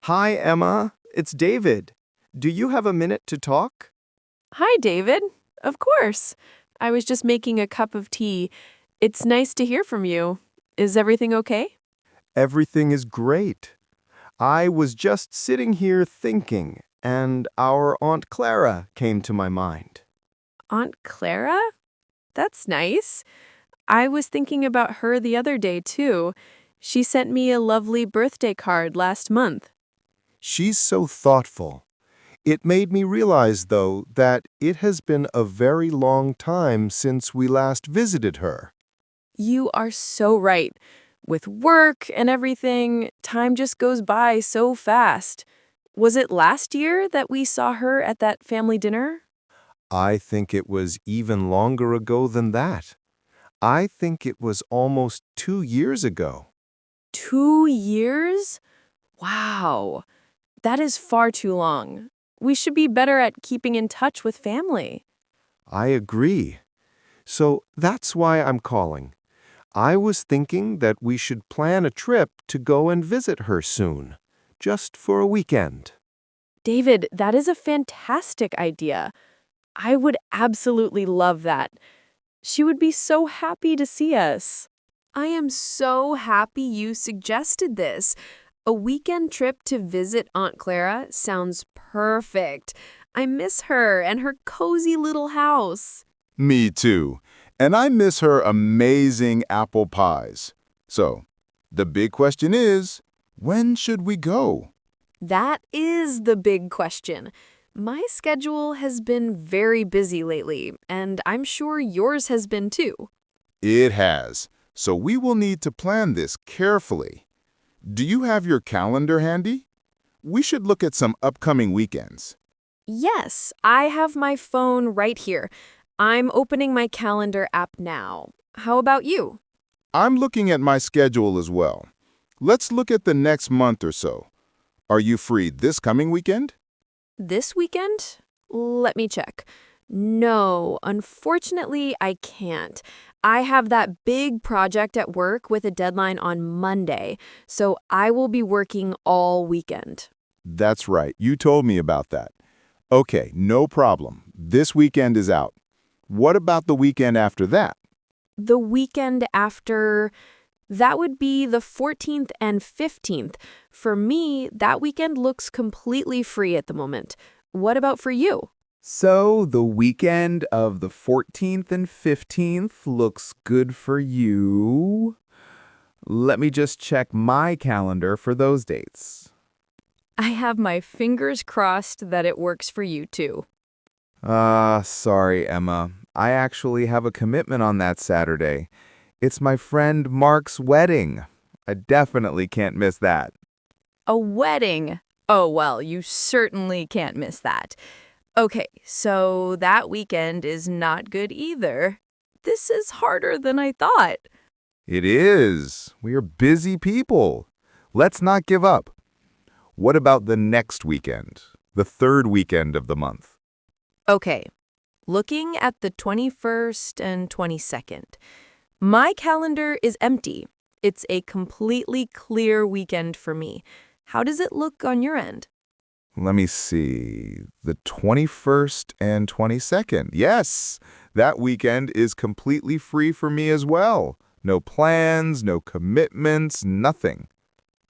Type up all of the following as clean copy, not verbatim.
Hi, Emma. It's David. Do you have a minute to talk? Hi, David. Of course. I was just making a cup of tea. It's nice to hear from you. Is everything okay? Everything is great. I was just sitting here thinking, and our Aunt Clara came to my mind. Aunt Clara? That's nice. I was thinking about her the other day, too. She sent me a lovely birthday card last month. She's so thoughtful. It made me realize, though, that it has been a very long time since we last visited her. You are so right. With work and everything, time just goes by so fast. Was it last year that we saw her at that family dinner? I think it was even longer ago than that. I think it was almost 2 years ago. 2 years? Wow. That is far too long. We should be better at keeping in touch with family. I agree. So that's why I'm calling. I was thinking that we should plan a trip to go and visit her soon, just for a weekend. David, that is a fantastic idea. I would absolutely love that. She would be so happy to see us. I am so happy you suggested this. A weekend trip to visit Aunt Clara sounds perfect. I miss her and her cozy little house. Me too. And I miss her amazing apple pies. So, the big question is, when should we go? That is the big question. My schedule has been very busy lately, and I'm sure yours has been too. It has. So we will need to plan this carefully. Do you have your calendar handy? We should look at some upcoming weekends. Yes, I have my phone right here. I'm opening my calendar app now. How about you? I'm looking at my schedule as well. Let's look at the next month or so. Are you free this coming weekend? This weekend? Let me check. No, unfortunately, I can't. I have that big project at work with a deadline on Monday, so I will be working all weekend. That's right. You told me about that. Okay, no problem. This weekend is out. What about the weekend after that? The weekend after, that would be the 14th and 15th. For me, that weekend looks completely free at the moment. What about for you? So the weekend of the 14th and 15th looks good for you. Let me just check my calendar for those dates. I have my fingers crossed that it works for you too. Sorry, Emma. I actually have a commitment on that Saturday. It's my friend Mark's wedding. I definitely can't miss that. A wedding. Oh, well, you certainly can't miss that. Okay, so that weekend is not good either. This is harder than I thought. It is. We are busy people. Let's not give up. What about the next weekend, the third weekend of the month? Okay, looking at the 21st and 22nd. My calendar is empty. It's a completely clear weekend for me. How does it look on your end? Let me see. The 21st and 22nd. Yes, that weekend is completely free for me as well. No plans, no commitments, nothing.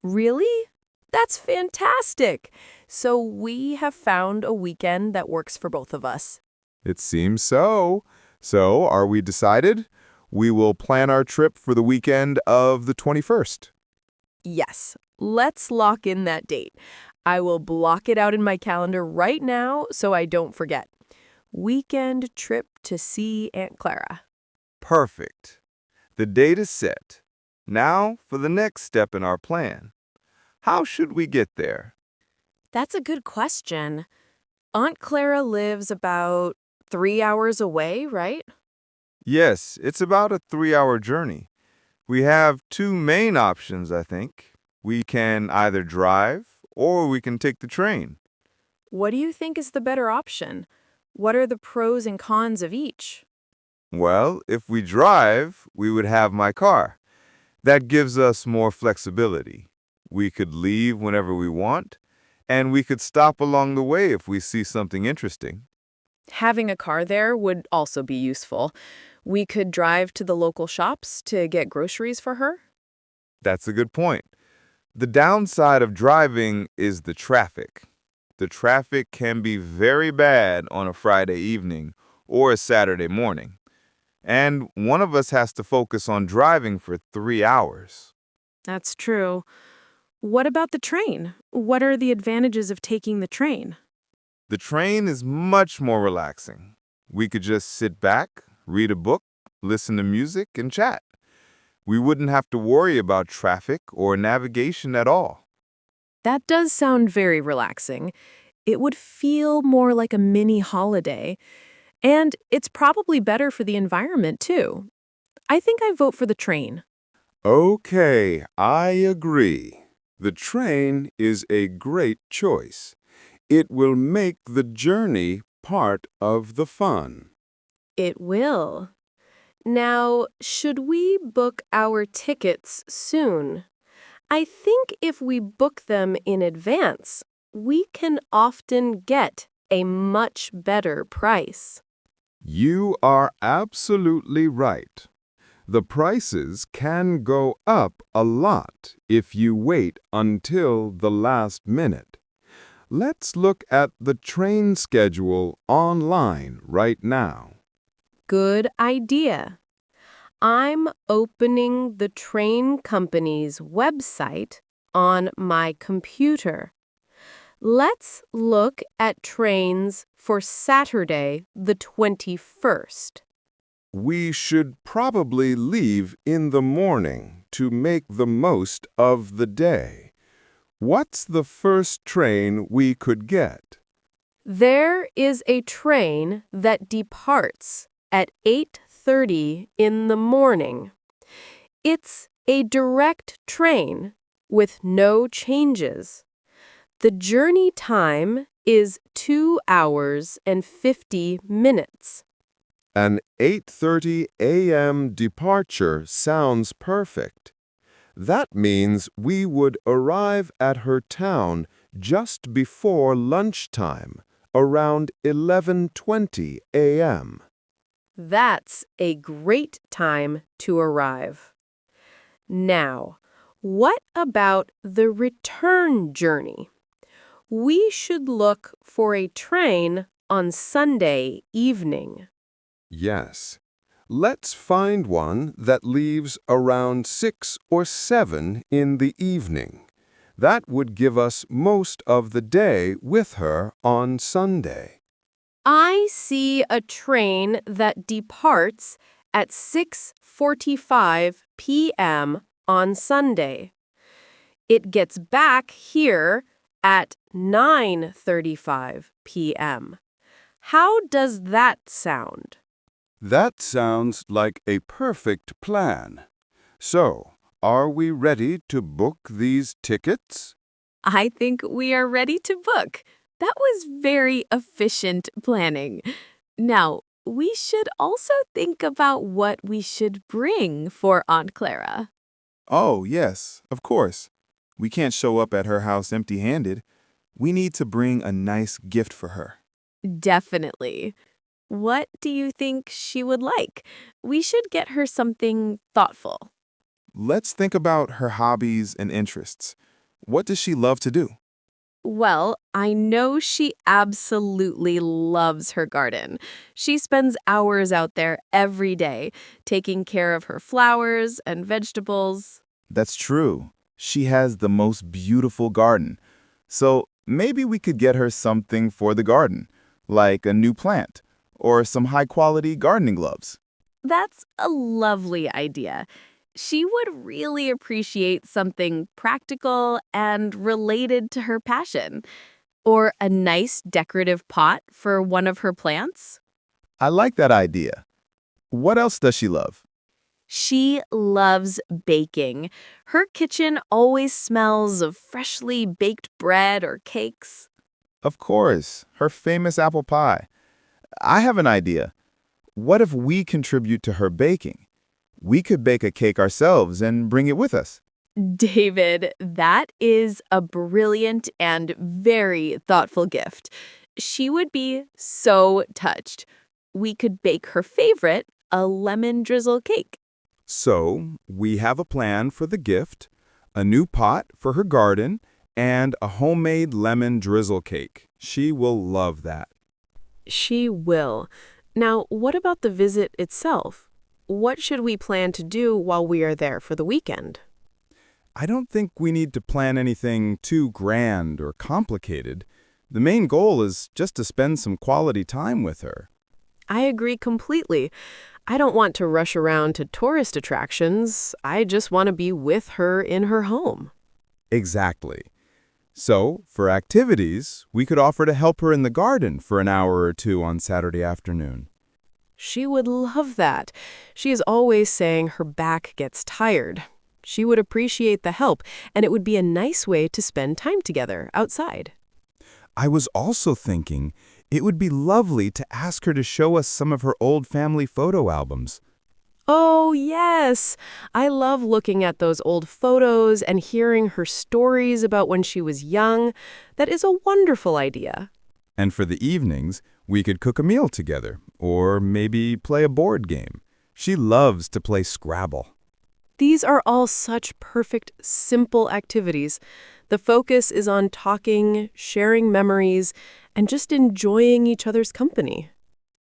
Really? That's fantastic. So we have found a weekend that works for both of us. It seems so. So, are we decided? We will plan our trip for the weekend of the 21st. Yes, let's lock in that date. I will block it out in my calendar right now so I don't forget. Weekend trip to see Aunt Clara. Perfect. The date is set. Now for the next step in our plan. How should we get there? That's a good question. Aunt Clara lives about 3 hours away, right? Yes, it's about a 3-hour journey. We have two main options, I think. We can either drive or we can take the train. What do you think is the better option? What are the pros and cons of each? Well, if we drive, we would have my car. That gives us more flexibility. We could leave whenever we want, and we could stop along the way if we see something interesting. Having a car there would also be useful. We could drive to the local shops to get groceries for her. That's a good point. The downside of driving is the traffic. The traffic can be very bad on a Friday evening or a Saturday morning. And one of us has to focus on driving for 3 hours. That's true. What about the train? What are the advantages of taking the train? The train is much more relaxing. We could just sit back, read a book, listen to music, and chat. We wouldn't have to worry about traffic or navigation at all. That does sound very relaxing. It would feel more like a mini holiday. And it's probably better for the environment, too. I think I vote for the train. Okay, I agree. The train is a great choice. It will make the journey part of the fun. It will. Now, should we book our tickets soon? I think if we book them in advance, we can often get a much better price. You are absolutely right. The prices can go up a lot if you wait until the last minute. Let's look at the train schedule online right now. Good idea. I'm opening the train company's website on my computer. Let's look at trains for Saturday, the 21st. We should probably leave in the morning to make the most of the day. What's the first train we could get? There is a train that departs at 8:30 in the morning. It's a direct train with no changes. The journey time is 2 hours and 50 minutes. An 8:30 a.m. departure sounds perfect. That means we would arrive at her town just before lunchtime, around 11:20 a.m. That's a great time to arrive. Now, what about the return journey? We should look for a train on Sunday evening. Yes. Let's find one that leaves around 6 or 7 in the evening. That would give us most of the day with her on Sunday. I see a train that departs at 6:45 p.m. on Sunday. It gets back here at 9:35 p.m. How does that sound? That sounds like a perfect plan. So, are we ready to book these tickets? I think we are ready to book. That was very efficient planning. Now, we should also think about what we should bring for Aunt Clara. Oh, yes, of course. We can't show up at her house empty-handed. We need to bring a nice gift for her. Definitely. What do you think she would like? We should get her something thoughtful. Let's think about her hobbies and interests. What does she love to do? Well, I know she absolutely loves her garden. She spends hours out there every day, taking care of her flowers and vegetables. That's true. She has the most beautiful garden. So maybe we could get her something for the garden, like a new plant or some high-quality gardening gloves. That's a lovely idea. She would really appreciate something practical and related to her passion. Or a nice decorative pot for one of her plants. I like that idea. What else does she love? She loves baking. Her kitchen always smells of freshly baked bread or cakes. Of course, her famous apple pie. I have an idea. What if we contribute to her baking? We could bake a cake ourselves and bring it with us. David, that is a brilliant and very thoughtful gift. She would be so touched. We could bake her favorite, a lemon drizzle cake. So, we have a plan for the gift, a new pot for her garden, and a homemade lemon drizzle cake. She will love that. She will. Now, what about the visit itself? What should we plan to do while we are there for the weekend? I don't think we need to plan anything too grand or complicated. The main goal is just to spend some quality time with her. I agree completely. I don't want to rush around to tourist attractions. I just want to be with her in her home. Exactly. So, for activities, we could offer to help her in the garden for an hour or two on Saturday afternoon. She would love that. She is always saying her back gets tired. She would appreciate the help, and it would be a nice way to spend time together outside. I was also thinking it would be lovely to ask her to show us some of her old family photo albums. Oh, yes. I love looking at those old photos and hearing her stories about when she was young. That is a wonderful idea. And for the evenings, we could cook a meal together, or maybe play a board game. She loves to play Scrabble. These are all such perfect, simple activities. The focus is on talking, sharing memories, and just enjoying each other's company.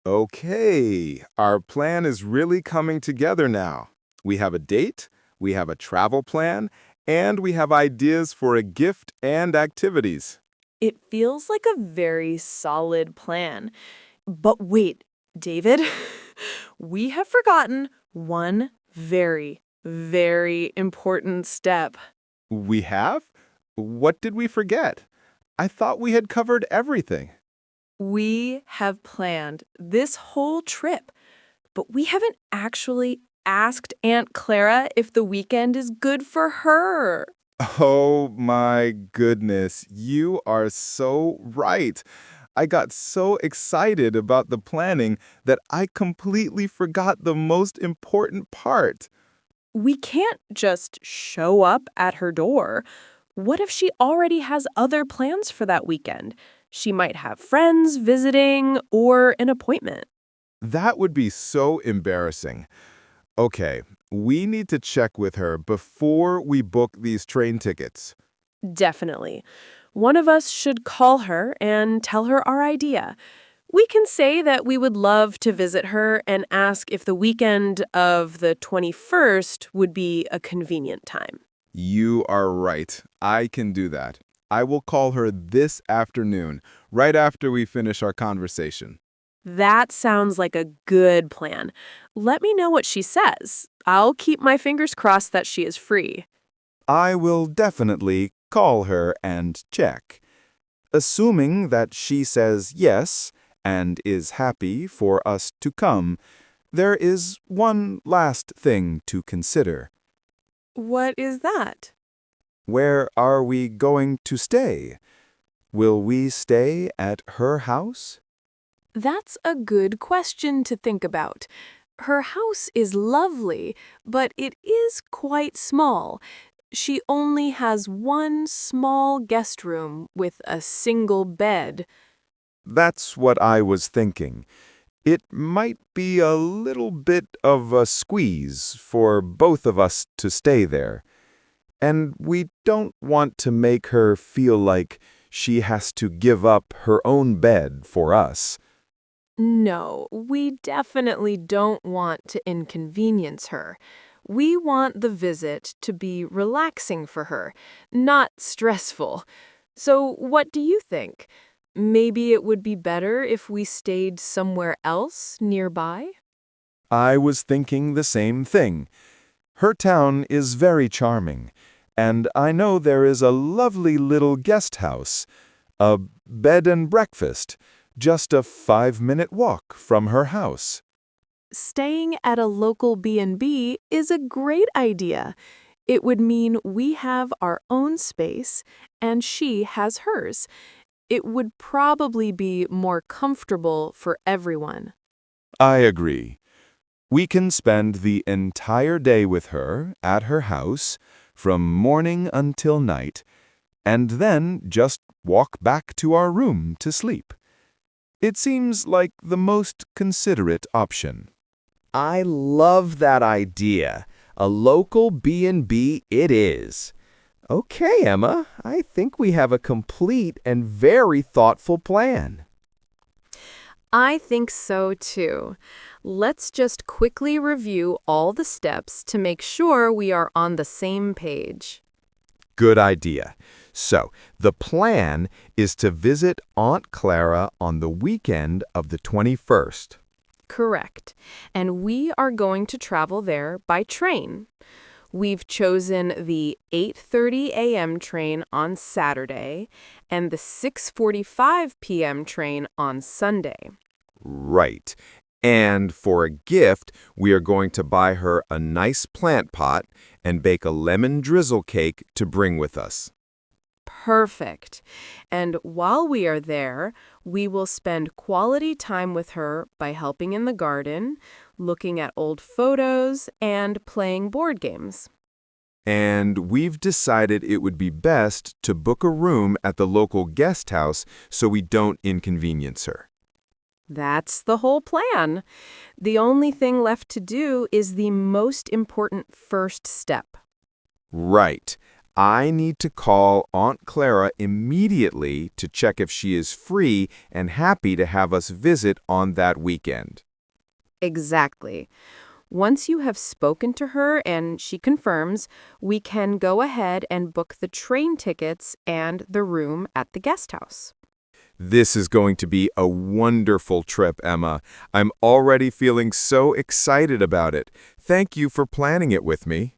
Okay, our plan is really coming together now. We have a date, we have a travel plan, and we have ideas for a gift and activities. It feels like a very solid plan. But wait, David, we have forgotten one very important step. We have? What did we forget? I thought we had covered everything. We have planned this whole trip, but we haven't actually asked Aunt Clara if the weekend is good for her. Oh my goodness, you are so right. I got so excited about the planning that I completely forgot the most important part. We can't just show up at her door. What if she already has other plans for that weekend? She might have friends visiting or an appointment. That would be so embarrassing. Okay, we need to check with her before we book these train tickets. Definitely. One of us should call her and tell her our idea. We can say that we would love to visit her and ask if the weekend of the 21st would be a convenient time. You are right. I can do that. I will call her this afternoon, right after we finish our conversation. That sounds like a good plan. Let me know what she says. I'll keep my fingers crossed that she is free. I will definitely call her and check. Assuming that she says yes and is happy for us to come, there is one last thing to consider. What is that? Where are we going to stay? Will we stay at her house? That's a good question to think about. Her house is lovely, but it is quite small. She only has one small guest room with a single bed. That's what I was thinking. It might be a little bit of a squeeze for both of us to stay there. And we don't want to make her feel like she has to give up her own bed for us. No, we definitely don't want to inconvenience her. We want the visit to be relaxing for her, not stressful. So what do you think? Maybe it would be better if we stayed somewhere else nearby? I was thinking the same thing. Her town is very charming, and I know there is a lovely little guest house, a bed and breakfast, just a 5-minute walk from her house. Staying at a local B&B is a great idea. It would mean we have our own space and she has hers. It would probably be more comfortable for everyone. I agree. We can spend the entire day with her at her house, from morning until night, and then just walk back to our room to sleep. It seems like the most considerate option. I love that idea. A local B&B it is. Okay, Emma, I think we have a complete and very thoughtful plan. I think so too. Let's just quickly review all the steps to make sure we are on the same page. Good idea. So, the plan is to visit Aunt Clara on the weekend of the 21st. Correct. And we are going to travel there by train. We've chosen the 8:30 a.m. train on Saturday and the 6:45 p.m. train on Sunday. Right. And for a gift, we are going to buy her a nice plant pot and bake a lemon drizzle cake to bring with us. Perfect. And while we are there, we will spend quality time with her by helping in the garden, looking at old photos, and playing board games. And we've decided it would be best to book a room at the local guest house so we don't inconvenience her. That's the whole plan. The only thing left to do is the most important first step. Right. I need to call Aunt Clara immediately to check if she is free and happy to have us visit on that weekend. Exactly. Once you have spoken to her and she confirms, we can go ahead and book the train tickets and the room at the guest house. This is going to be a wonderful trip, Emma. I'm already feeling so excited about it. Thank you for planning it with me.